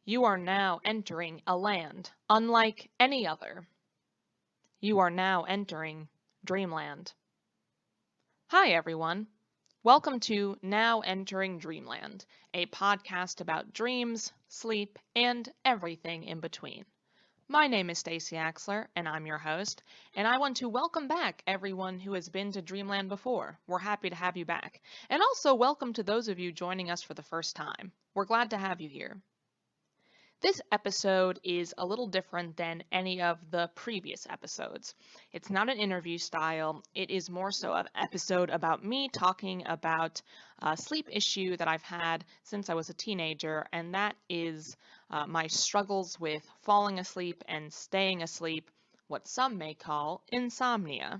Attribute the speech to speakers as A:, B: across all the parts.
A: You are now entering a land unlike any other. You are now entering Dreamland. Hi, everyone. Welcome to Now Entering Dreamland, a podcast about dreams, sleep, and everything in between. My name is Stacy Axler, and I'm your host, and I want to welcome back everyone who has been to Dreamland before. We're happy to have you back. And also welcome to those of you joining us for the first time. We're glad to have you here. This episode is a little different than any of the previous episodes. It's not an interview style, it is more so an episode about me talking about a sleep issue that I've had since I was a teenager, and that is my struggles with falling asleep and staying asleep, what some may call insomnia.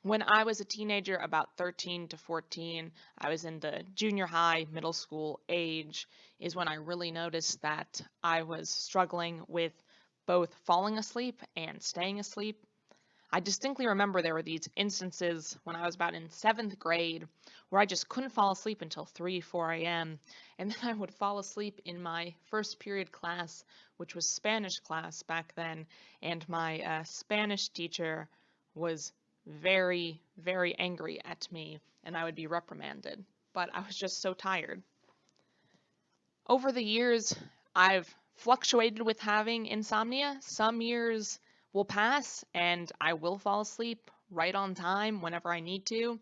A: When I was a teenager, about 13 to 14, I was in the junior high, middle school age, is when I really noticed that I was struggling with both falling asleep and staying asleep. I distinctly remember there were these instances when I was about in 7th grade where I just couldn't fall asleep until 3, 4 a.m. And then I would fall asleep in my first period class, which was Spanish class back then, and my Spanish teacher was very, very angry at me, and I would be reprimanded. But I was just so tired. Over the years, I've fluctuated with having insomnia. Some years will pass and I will fall asleep right on time whenever I need to.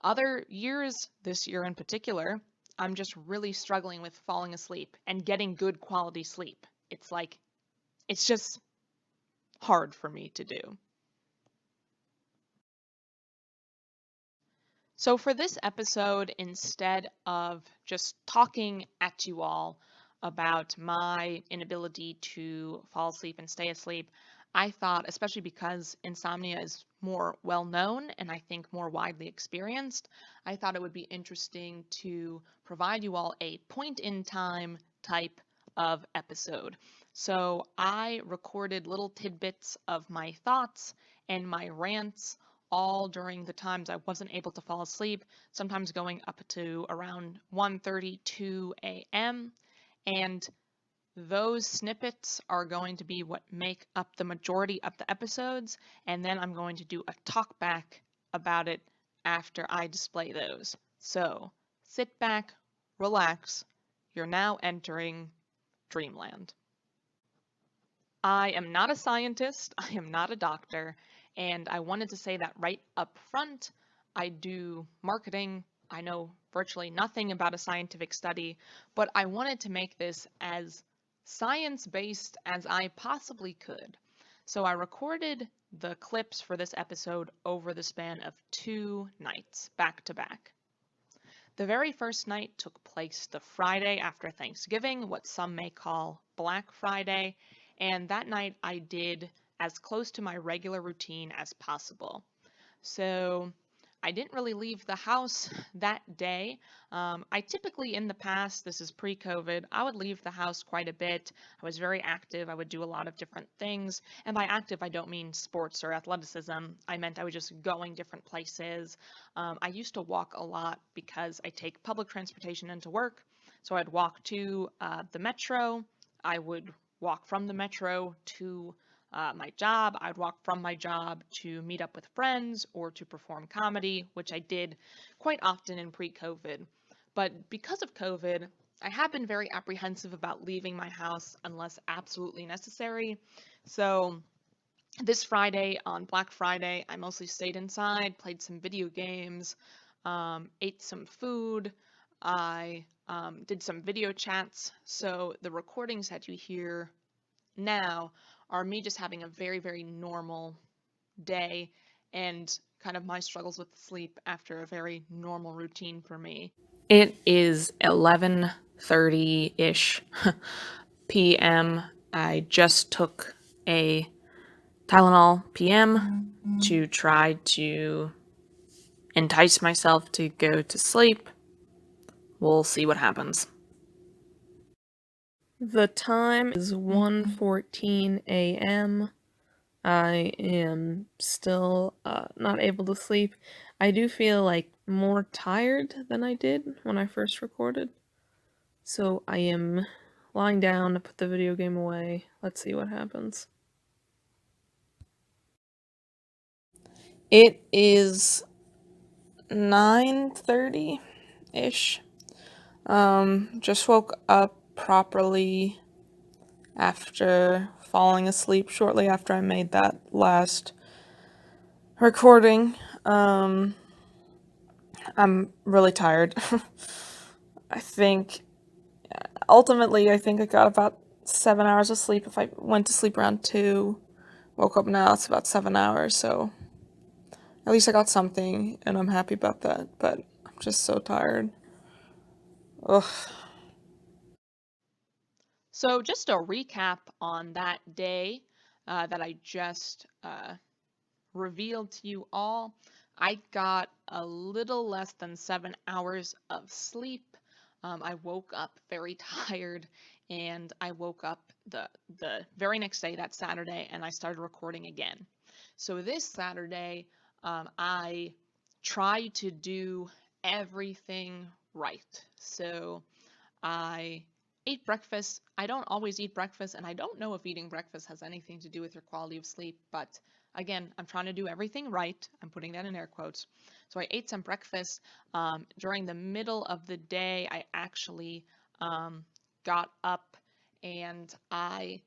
A: Other years, this year in particular, I'm just really struggling with falling asleep and getting good quality sleep. It's just hard for me to do. So, for this episode, instead of just talking at you all about my inability to fall asleep and stay asleep, I thought, especially because insomnia is more well known and I think more widely experienced, I thought it would be interesting to provide you all a point in time type of episode. So, I recorded little tidbits of my thoughts and my rants all during the times I wasn't able to fall asleep, sometimes going up to around 1:32 a.m. And those snippets are going to be what make up the majority of the episodes, and then I'm going to do a talk back about it after I display those. So sit back, relax, you're now entering Dreamland. I am not a scientist, I am not a doctor, and I wanted to say that right up front. I do marketing. I know virtually nothing about a scientific study, but I wanted to make this as science-based as I possibly could. So I recorded the clips for this episode over the span of 2 nights, back to back. The very first night took place the Friday after Thanksgiving, what some may call Black Friday, and that night I did as close to my regular routine as possible. So I didn't really leave the house that day. I typically, in the past, this is pre-COVID, I would leave the house quite a bit. I was very active. I would do a lot of different things. And by active, I don't mean sports or athleticism. I meant I was just going different places. I used to walk a lot because I take public transportation into work. So I'd walk to the metro. I would walk from the metro to my job. I'd walk from my job to meet up with friends or to perform comedy, which I did quite often in pre-COVID. But because of COVID, I have been very apprehensive about leaving my house unless absolutely necessary. So this Friday, on Black Friday, I mostly stayed inside, played some video games, ate some food. I did some video chats. So the recordings that you hear now are me just having a very, very normal day and kind of my struggles with sleep after a very normal routine for me. It is 11:30-ish p.m. I just took a Tylenol PM to try to entice myself to go to sleep. We'll see what happens. The time is 1:14 a.m. I am still not able to sleep. I do feel like more tired than I did when I first recorded. So I am
B: lying down to put the video game away. Let's see what happens. It is 9:30-ish. Just woke up properly after falling asleep shortly after I made that last recording. I'm really tired. I think ultimately I think I got about 7 hours of sleep. If I went to sleep around 2, woke up now, it's about 7 hours, so at least I got something and I'm happy about that, but I'm just so tired. Ugh.
A: So, just a recap on that day that I just revealed to you all, I got a little less than 7 hours of sleep. I woke up very tired, and I woke up the very next day, that Saturday, and I started recording again. So this Saturday, I tried to do everything right. So I ate breakfast. I don't always eat breakfast, and I don't know if eating breakfast has anything to do with your quality of sleep, but again, I'm trying to do everything right. I'm putting that in air quotes. So I ate some breakfast. During the middle of the day, I actually got up and I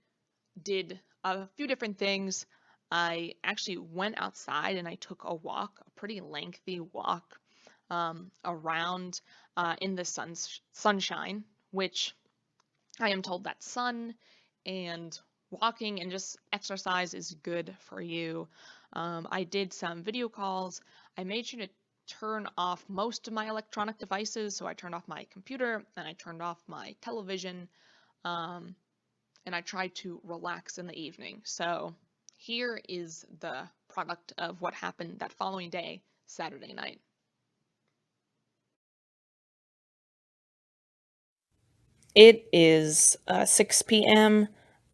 A: did a few different things. I actually went outside and I took a walk, a pretty lengthy walk around in the sunshine, which I am told that sun and walking and just exercise is good for you. I did some video calls. I made sure to turn off most of my electronic devices. So I turned off my computer and I turned off my television. Um, and I tried to relax in the evening. So here is the product of what happened that following day, Saturday night.
B: It is 6 p.m.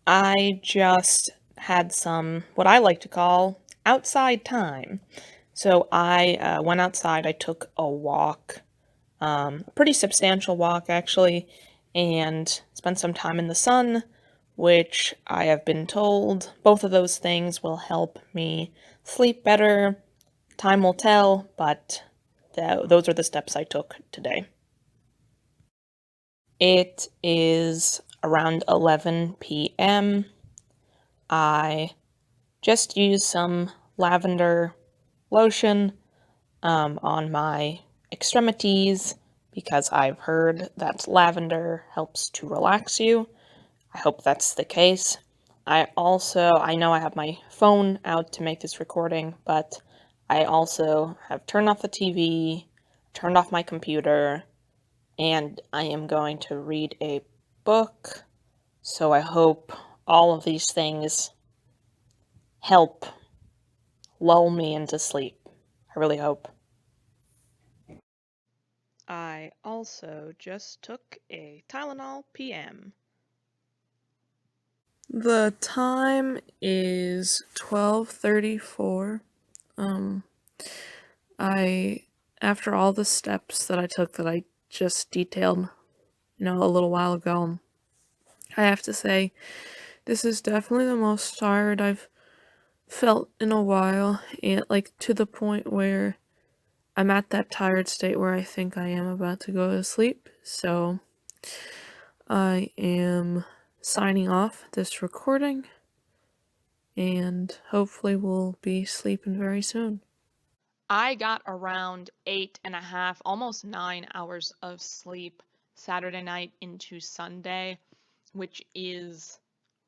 B: I just had some, what I like to call, outside time. So I went outside, I took a walk, a pretty substantial walk actually, and spent some time in the sun, which I have been told both of those things will help me sleep better. Time will tell, but those are the steps I took today. It is around 11 p.m. I just used some lavender lotion on my extremities because I've heard that lavender helps to relax you. I hope that's the case. I know I have my phone out to make this recording, but I also have turned off the TV, turned off my computer, and I am going to read a book. So I hope all of these things help lull me into sleep. I really hope.
A: I also just took a Tylenol PM.
B: The time is 12:34. Um I after all the steps that I took that I just detailed, a little while ago, I have to say this is definitely the most tired I've felt in a while, and like to the point where I'm at that tired state where I think I am about to go to sleep. So I am signing off this recording and hopefully we'll be sleeping very soon.
A: I got around 8.5, almost 9 hours of sleep Saturday night into Sunday, which is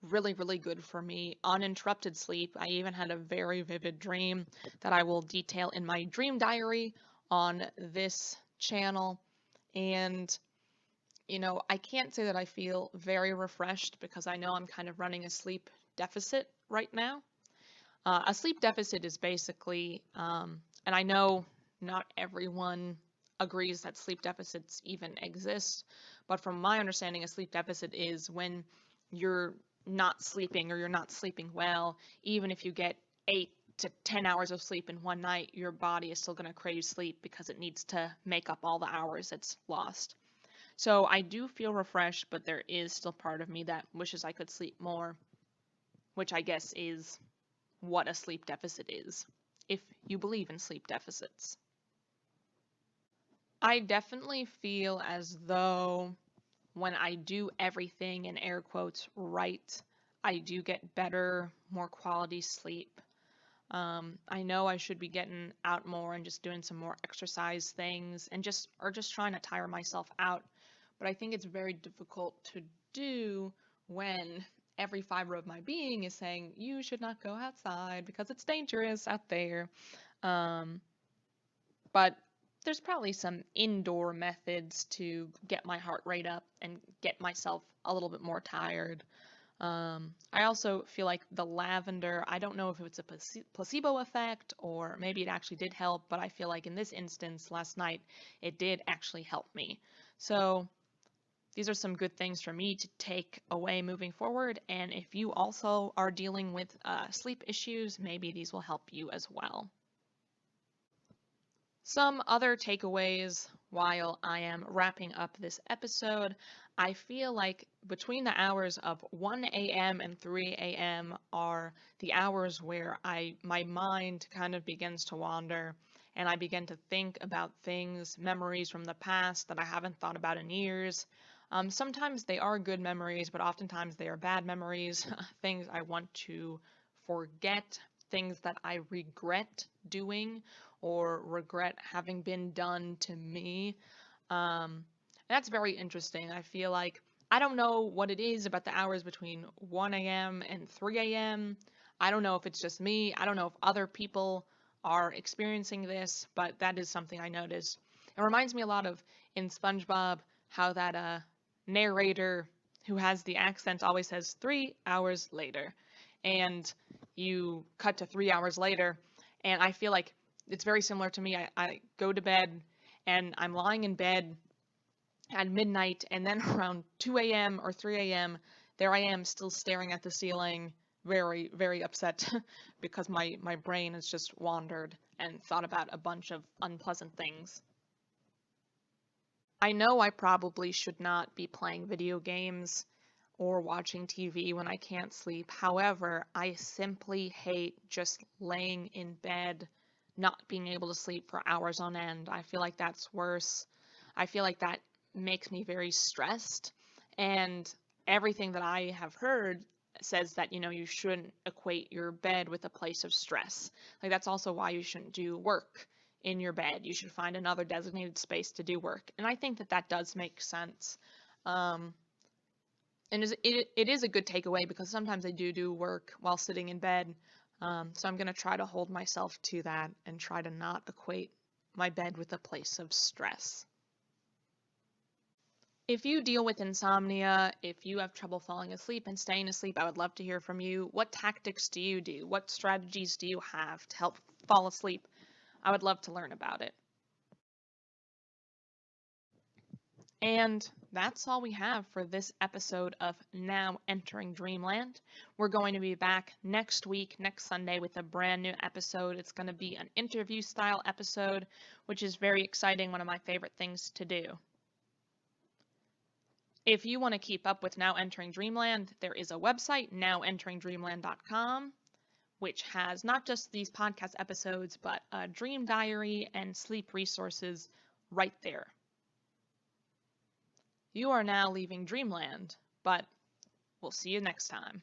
A: really, really good for me. Uninterrupted sleep. I even had a very vivid dream that I will detail in my dream diary on this channel. And, I can't say that I feel very refreshed because I know I'm kind of running a sleep deficit right now. A sleep deficit is basically, and I know not everyone agrees that sleep deficits even exist, but from my understanding, a sleep deficit is when you're not sleeping or you're not sleeping well. Even if you get 8 to 10 hours of sleep in one night, your body is still going to crave sleep because it needs to make up all the hours it's lost. So I do feel refreshed, but there is still part of me that wishes I could sleep more, which I guess is what a sleep deficit is, if you believe in sleep deficits. I definitely feel as though when I do everything in air quotes right, I do get better, more quality sleep. I know I should be getting out more and just doing some more exercise things and just trying to tire myself out. But I think it's very difficult to do when every fiber of my being is saying you should not go outside because it's dangerous out there. Um, but there's probably some indoor methods to get my heart rate up and get myself a little bit more tired. I also feel like the lavender, I don't know if it's a placebo effect or maybe it actually did help, but I feel like in this instance last night, it did actually help me. So these are some good things for me to take away moving forward. And if you also are dealing with sleep issues, maybe these will help you as well. Some other takeaways while I am wrapping up this episode. I feel like between the hours of 1 a.m. and 3 a.m. are the hours where my mind kind of begins to wander and I begin to think about things, memories from the past that I haven't thought about in years. Sometimes they are good memories, but oftentimes they are bad memories, things I want to forget, things that I regret doing or regret having been done to me. That's very interesting. I feel like I don't know what it is about the hours between 1 a.m. and 3 a.m. I don't know if it's just me. I don't know if other people are experiencing this, but that is something I noticed. It reminds me a lot of in SpongeBob how that narrator who has the accent always says 3 hours later. And you cut to 3 hours later, and I feel like it's very similar to me. I go to bed and I'm lying in bed at midnight, and then around 2 a.m. or 3 a.m., there I am still staring at the ceiling, very, very upset because my brain has just wandered and thought about a bunch of unpleasant things. I know I probably should not be playing video games or watching TV when I can't sleep. However, I simply hate just laying in bed, not being able to sleep for hours on end. I feel like that's worse. I feel like that makes me very stressed. And everything that I have heard says that, you shouldn't equate your bed with a place of stress. Like, that's also why you shouldn't do work in your bed. You should find another designated space to do work. And I think that that does make sense. Um, and it is a good takeaway because sometimes I do work while sitting in bed. So I'm going to try to hold myself to that and try to not equate my bed with a place of stress. If you deal with insomnia, if you have trouble falling asleep and staying asleep, I would love to hear from you. What tactics do you do? What strategies do you have to help fall asleep? I would love to learn about it. And that's all we have for this episode of Now Entering Dreamland. We're going to be back next week, next Sunday, with a brand new episode. It's going to be an interview style episode, which is very exciting, one of my favorite things to do. If you want to keep up with Now Entering Dreamland, there is a website, nowenteringdreamland.com, which has not just these podcast episodes, but a dream diary and sleep resources right there. You are now leaving Dreamland, but we'll see you next time.